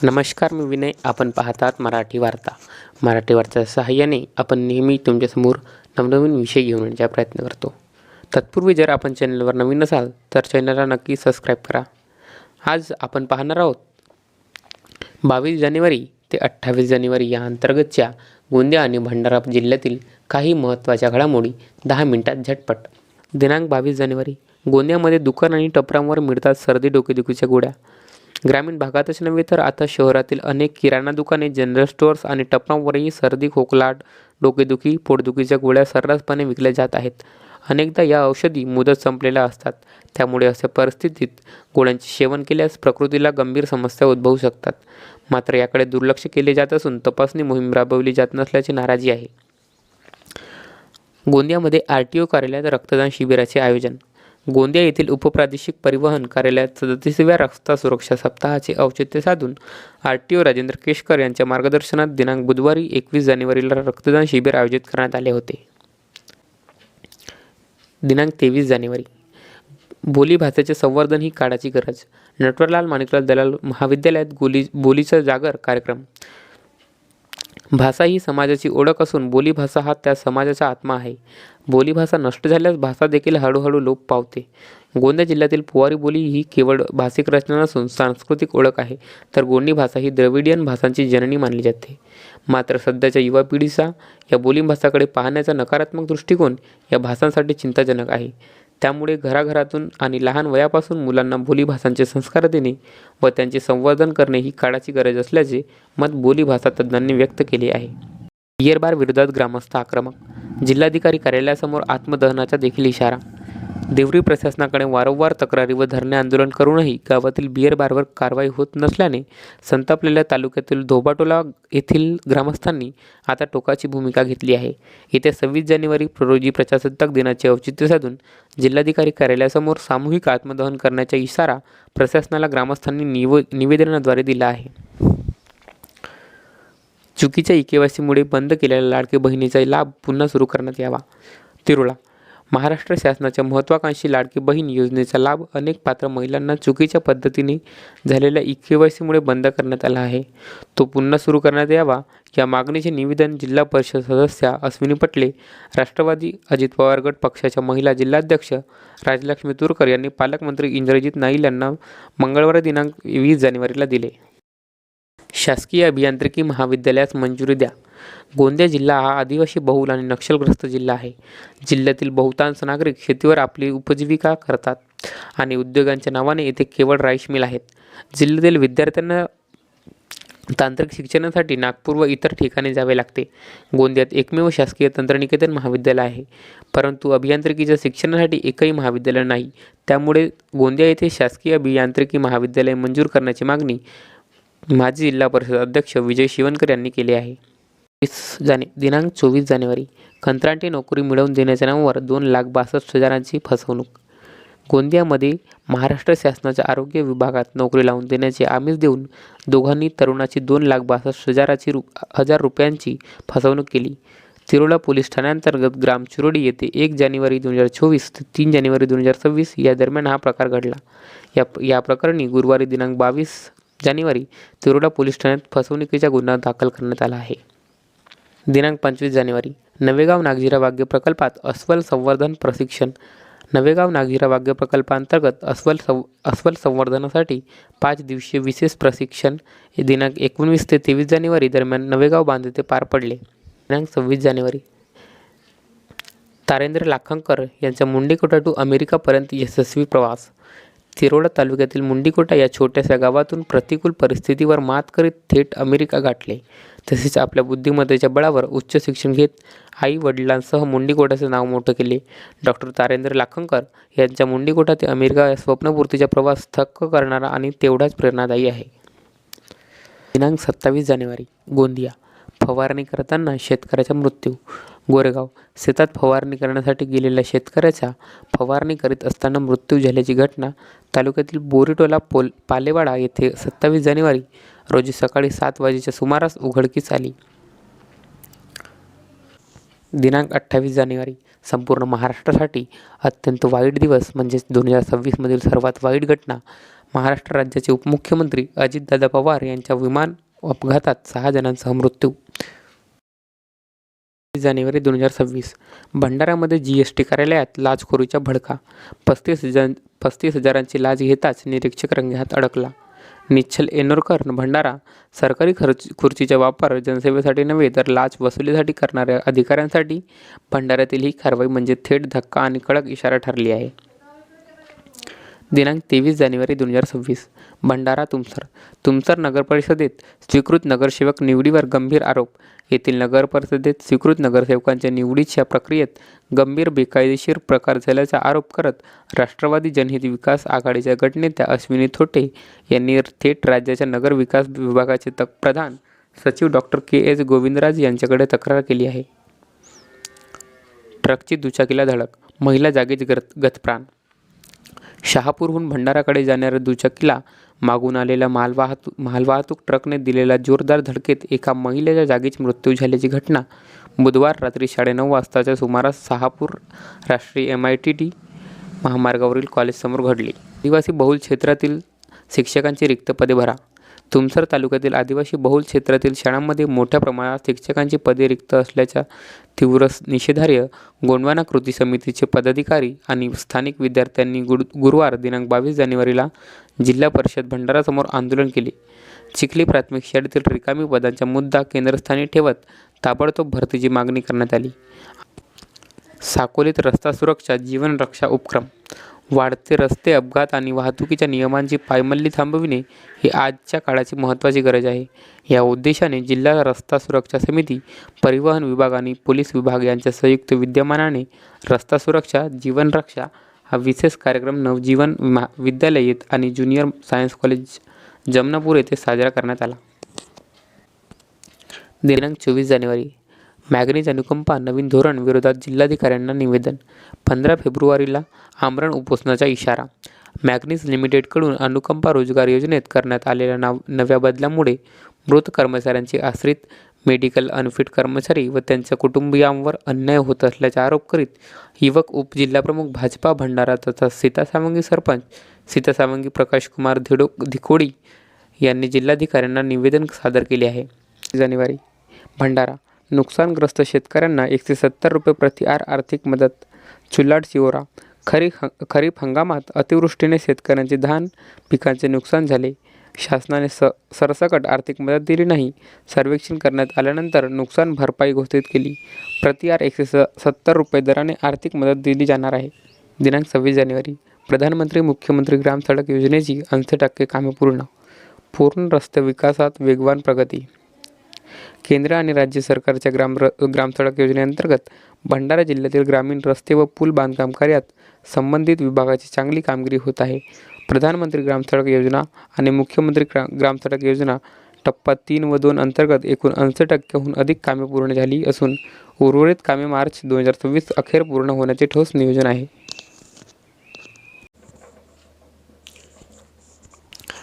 नमस्कार, मी विनय. आपण पाहतात मराठी वार्ता. मराठी वार्तेच्या सहाय्याने आपण नेहमी तुमच्यासमोर नवनवीन विषय घेऊन येण्याचा प्रयत्न करतो. तत्पूर्वी जर आपण चॅनलवर नवीन असाल तर चॅनलला नक्की सबस्क्राईब करा. आज आपण पाहणार आहोत 22 जानेवारी ते 28 जानेवारी या अंतर्गतच्या गोंदिया आणि भंडारा जिल्ह्यातील काही महत्त्वाच्या घडामोडी 10 मिनिटात झटपट. दिनांक 22 जानेवारी गोंदियामध्ये दुकान आणि टपरांवर मिळतात सर्दी डोकेदुखीच्या गोळ्या. ग्रामीण भागातच नव्हे तर आता शहरातील अनेक किराणा दुकाने, जनरल स्टोअर्स आणि टपरांवरही सर्दी, खोकला, डोकेदुखी, पोटदुखीच्या गोळ्या सर्रासपणे विकल्या जात आहेत. अनेकदा या औषधी मुदत संपलेल्या असतात. त्यामुळे अशा परिस्थितीत गोळ्यांचे सेवन केल्यास प्रकृतीला गंभीर समस्या उद्भवू शकतात. मात्र याकडे दुर्लक्ष केले जात असून तपासणी मोहीम राबवली जात नसल्याची नाराजी आहे. गोंदियामध्ये RTO कार्यालयात रक्तदान शिबिराचे आयोजन. गोंदिया येथील उपप्रादेशिक परिवहन कार्यालयात 37व्या रस्ता सुरक्षा सप्ताहाचे औचित्य साधून RTO राजेंद्र केशकर यांच्या मार्गदर्शनात दिनांक बुधवारी 21 जानेवारीला रक्तदान शिबिर आयोजित करण्यात आले होते. दिनांक 23 जानेवारी बोलीभाषेचे संवर्धन ही काळाची गरज. नटवरलाल माणिकलाल दलाल महाविद्यालयात बोलीचा जागर कार्यक्रम. भाषा ही समाजाची ओळख असून बोलीभाषा हा त्या समाजाचा आत्मा आहे. बोलीभाषा नष्ट झाल्यास भाषा देखील हळूहळू लोप पावते. गोंदिया जिल्ह्यातील पोवारी बोली ही केवळ भाषिक रचना नसून सांस्कृतिक ओळख आहे, तर गोंडी भाषा ही द्रविडियन भाषांची जननी मानली जाते. मात्र सध्याच्या युवा पिढीचा या बोलीभाषाकडे पाहण्याचा नकारात्मक दृष्टिकोन या भाषांसाठी चिंताजनक आहे. त्यामुळे घराघरातून आणि लहान वयापासून मुलांना बोलीभाषांचे संस्कार देणे व त्यांचे संवर्धन करणे ही काळाची गरज असल्याचे मत बोलीभाषा तज्ज्ञांनी व्यक्त केले आहे. बियर बार विरोधात ग्रामस्थ आक्रमक. जिल्हाधिकारी कार्यालयासमोर आत्मदहनाचा देखील इशारा. देवरी प्रशासनाकडे वारंवार तक्रारी व धरणे आंदोलन करूनही गावातील बियर बारवर कारवाई होत नसल्याने संतापलेल्या तालुक्यातील धोबाटोला येथील ग्रामस्थांनी आता टोकाची भूमिका घेतली आहे. येत्या 26 जानेवारी रोजी प्रजासत्ताक दिनाचे औचित्य साधून जिल्हाधिकारी कार्यालयासमोर सामूहिक आत्मदहन करण्याचा इशारा प्रशासनाला ग्रामस्थांनी निवेदनाद्वारे दिला आहे. चुकीच्या EKYCमुळे बंद केलेल्या लाडकी बहिणीचा लाभ पुन्हा सुरू करण्यात यावा. तिरोडा. महाराष्ट्र शासनाच्या महत्त्वाकांक्षी लाडकी बहीण योजनेचा लाभ अनेक पात्र महिलांना चुकीच्या पद्धतीने झालेल्या EKYCमुळे बंद करण्यात आला आहे. तो पुन्हा सुरू करण्यात यावा या मागणीचे निवेदन जिल्हा परिषद सदस्या अश्विनी पटले, राष्ट्रवादी अजित पवार गट पक्षाच्या महिला जिल्हाध्यक्ष राजलक्ष्मी तुरकर यांनी पालकमंत्री इंद्रजित नाईल यांना मंगळवार दिनांक 20 जानेवारीला दिले. शासकीय अभियांत्रिकी महाविद्यालयास मंजुरी द्या. गोंदिया जिल्हा हा आदिवासी बहुल आणि नक्षलग्रस्त जिल्हा आहे. जिल्ह्यातील बहुतांश नागरिक शेतीवर आपली उपजीविका करतात आणि उद्योगांच्या नावाने येथे केवळ राईस मिल आहेत. जिल्ह्यातील विद्यार्थ्यांना तांत्रिक शिक्षणासाठी नागपूर व इतर ठिकाणी जावे लागते. गोंदियात एकमेव शासकीय तंत्रनिकेतन महाविद्यालय आहे, परंतु अभियांत्रिकीच्या शिक्षणासाठी एकही महाविद्यालय नाही. त्यामुळे गोंदिया येथे शासकीय अभियांत्रिकी महाविद्यालय मंजूर करण्याची मागणी माजी जिल्हा परिषद अध्यक्ष विजय शिवनकर यांनी केली आहे. दिनांक 24 जानेवारी कंत्राटी नोकरी मिळवून देण्याच्या नावावर 2,62,000ची फसवणूक. गोंदियामध्ये महाराष्ट्र शासनाच्या आरोग्य विभागात नोकरी लावून देण्याचे आमिष देऊन दोघांनी तरुणाची 2,62,000 रुपयांची फसवणूक केली. तिरोडा पोलीस ठाण्याअंतर्गत ग्राम चिरोडी येथे 1 जानेवारी 2024 ते 3 जानेवारी 2026 या दरम्यान हा प्रकार घडला. या प्रकरणी गुरुवारी दिनांक 22 जानेवारी तिरोडा पोलीस ठाण्यात फसवणुकीचा गुन्हा दाखल करण्यात आला आहे. दिनांक 25 जानेवारी नवेगाव नागझिरा वाघ्य प्रकल्पात अस्वल संवर्धन प्रशिक्षण. नवेगाव नागझिरा वाघ्य प्रकल्पांतर्गत अस्वल संवर्धनासाठी 5 दिवसीय विशेष प्रशिक्षण दिनांक 19 ते 23 जानेवारी दरम्यान नवेगाव बांध येथे पार पडले. दिनांक 26 जानेवारी तारेंद्र लाखनकर यांचा मुंडीकोटा टू अमेरिकापर्यंत यशस्वी प्रवास. तिरोडा तालुक्यातील मुंडीकोटा या छोट्याशा गावातून प्रतिकूल परिस्थितीवर मात करीत थेट अमेरिका गाठले. तसेच आपल्या बुद्धिमत्तेच्या बळावर उच्च शिक्षण घेत आई वडिलांसह मुंडीकोटाचे नाव मोठं केले. डॉक्टर तारेंद्र लाखनकर यांच्या मुंडीकोटा ते अमेरिका या स्वप्नपूर्तीचा प्रवास थक्क करणारा आणि तेवढाच प्रेरणादायी आहे. दिनांक 27 जानेवारी गोंदिया फवारणी करताना शेतकऱ्याचा मृत्यू. गोरेगाव शेतात फवारणी करण्यासाठी गेलेल्या शेतकऱ्याचा फवारणी करीत असताना मृत्यू झाल्याची घटना तालुक्यातील बोरीटोला पालेवाडा येथे 27 जानेवारी रोजी सकाळी 7 वाजेच्या सुमारास उघडकीस आली. दिनांक 28 जानेवारी संपूर्ण महाराष्ट्रासाठी अत्यंत वाईट दिवस म्हणजेच 2026 मधील सर्वात वाईट घटना. महाराष्ट्र राज्याचे उपमुख्यमंत्री अजितदादा पवार यांच्या विमान अपघातात 6 जणांसह मृत्यू. जानेवारी 2026 भंडाऱ्यामध्ये जीएसटी कार्यालयात लाचखोरीचा भडका. 35,000ची लाच घेताच निरीक्षक रंगेहात अडकला. निश्चल एनोरकर, भंडारा. सरकारी खुर्चीचा वापर जनसेवेसाठी नव्हे तर लाच वसुलीसाठी करणाऱ्या अधिकाऱ्यांसाठी भंडाऱ्यातील ही कारवाई म्हणजे थेट धक्का आणि कडक इशारा ठरली आहे. दिनांक 23 जानेवारी 2026 भंडारा तुमसर नगरपरिषदेत स्वीकृत नगरसेवक निवडीवर गंभीर आरोप. येथील नगरपरिषदेत स्वीकृत नगरसेवकांच्या निवडीच्या प्रक्रियेत गंभीर बेकायदेशीर प्रकार झाल्याचा आरोप करत राष्ट्रवादी जनहित विकास आघाडीच्या गटनेत्या अश्विनी थोटे यांनी थेट राज्याच्या नगर विकास विभागाचे प्रधान सचिव डॉ. के.एस. गोविंदराज यांच्याकडे तक्रार केली आहे. ट्रकची दुचाकीला धडक, महिला जागीच गतप्राण. शहापूरहून भंडाराकडे जाणाऱ्या दुचाकीला मागून आलेल्या मालवाहतूक ट्रकने दिलेल्या जोरदार धडकेत एका महिलेच्या जागीच मृत्यू झाल्याची घटना बुधवार रात्री 9:30 वाजताच्या सुमारास शहापूर राष्ट्रीय MITT महामार्गावरील कॉलेजसमोर घडली. आदिवासी बहुल क्षेत्रातील शिक्षकांची रिक्त पदे भरा. तुमसर तालुक्यातील आदिवासी बहुल क्षेत्रातील शाळांमध्ये मोठ्या प्रमाणात शिक्षकांची पदे रिक्त असल्याच्या तीव्र निषेधार्ह गोंडवाना कृती समितीचे पदाधिकारी आणि स्थानिक विद्यार्थ्यांनी गुरुवार दिनांक 22 जानेवारीला जिल्हा परिषद भंडारासमोर आंदोलन केले. चिखली प्राथमिक शाळेतील रिकामी पदांचा मुद्दा केंद्रस्थानी ठेवत ताबडतोब भरतीची मागणी करण्यात आली. साकोलीत रस्ता सुरक्षा जीवन रक्षा उपक्रम. वाढते रस्ते अपघात आणि वाहतुकीच्या नियमांची पायमल्ली थांबविणे ही आजच्या काळाची महत्त्वाची गरज आहे. या उद्देशाने जिल्हा रस्ता सुरक्षा समिती, परिवहन विभाग आणि पोलीस विभाग यांच्या संयुक्त विद्यमानाने रस्ता सुरक्षा जीवन रक्षा हा विशेष कार्यक्रम नवजीवन विद्यालय आणि ज्युनियर सायन्स कॉलेज जमनापूर येथे साजरा करण्यात आला. दिनांक 24 जानेवारी मॅग्नीज अनुकंपा नवीन धोरण विरोधात जिल्हाधिकाऱ्यांना निवेदन. 15 फेब्रुवारीला आमरण उपोषणाचा इशारा. मॅग्नीज लिमिटेडकडून अनुकंपा रोजगार योजनेत करण्यात आलेल्या नव्या बदलामुळे मृत कर्मचाऱ्यांचे आश्रित, मेडिकल अनफिट कर्मचारी व त्यांच्या कुटुंबियांवर अन्याय होत असल्याचा आरोप करीत युवक उपजिल्हाप्रमुख भाजपा भंडारा तथा सीतासावंगी सरपंच सीतासावंगी प्रकाशकुमार धिकोडी यांनी जिल्हाधिकाऱ्यांना निवेदन सादर केले आहे. जानेवारी भंडारा नुकसानग्रस्त शेतकऱ्यांना 170 रुपये प्रति आर्थिक मदत. चुलाड शिवोरा. खरीप हंगामात अतिवृष्टीने शेतकऱ्यांचे धान पिकांचे नुकसान झाले. शासनाने सरसकट आर्थिक मदत दिली नाही. सर्वेक्षण करण्यात आल्यानंतर नुकसान भरपाई घोषित केली. प्रति 170 रुपये दराने आर्थिक मदत दिली जाणार आहे. दिनांक 26 जानेवारी प्रधानमंत्री मुख्यमंत्री ग्राम सडक योजनेची 80% कामे पूर्ण रस्ते विकासात वेगवान प्रगती. केंद्र आणि राज्य सरकारच्या ग्रामसडक योजनेअंतर्गत भंडारा जिल्ह्यातील ग्रामीण रस्ते व पूल बांधकाम कार्यात संबंधित विभागाची चांगली कामगिरी होत आहे. प्रधानमंत्री ग्रामसडक योजना आणि मुख्यमंत्री ग्रामसडक योजना टप्पा 3 व 2 अंतर्गत एकूण 80%हून अधिक कामे पूर्ण झाली असून उर्वरित कामे मार्च 2026 अखेर पूर्ण होण्याचे ठोस नियोजन आहे.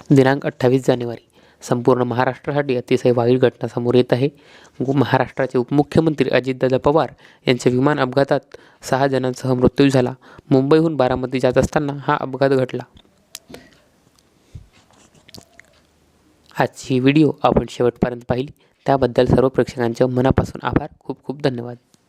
दिनांक 28 जानेवारी संपूर्ण महाराष्ट्रासाठी अतिशय वाईट घटना समोर येत आहे. महाराष्ट्राचे उपमुख्यमंत्री अजितदादा पवार यांच्या विमान अपघातात 6 जणांसह मृत्यू झाला. मुंबईहून बारामती जात असताना हा अपघात घडला. आजची ही व्हिडिओ आपण शेवटपर्यंत पाहिली त्याबद्दल सर्व प्रेक्षकांचे मनापासून आभार. खूप खूप धन्यवाद.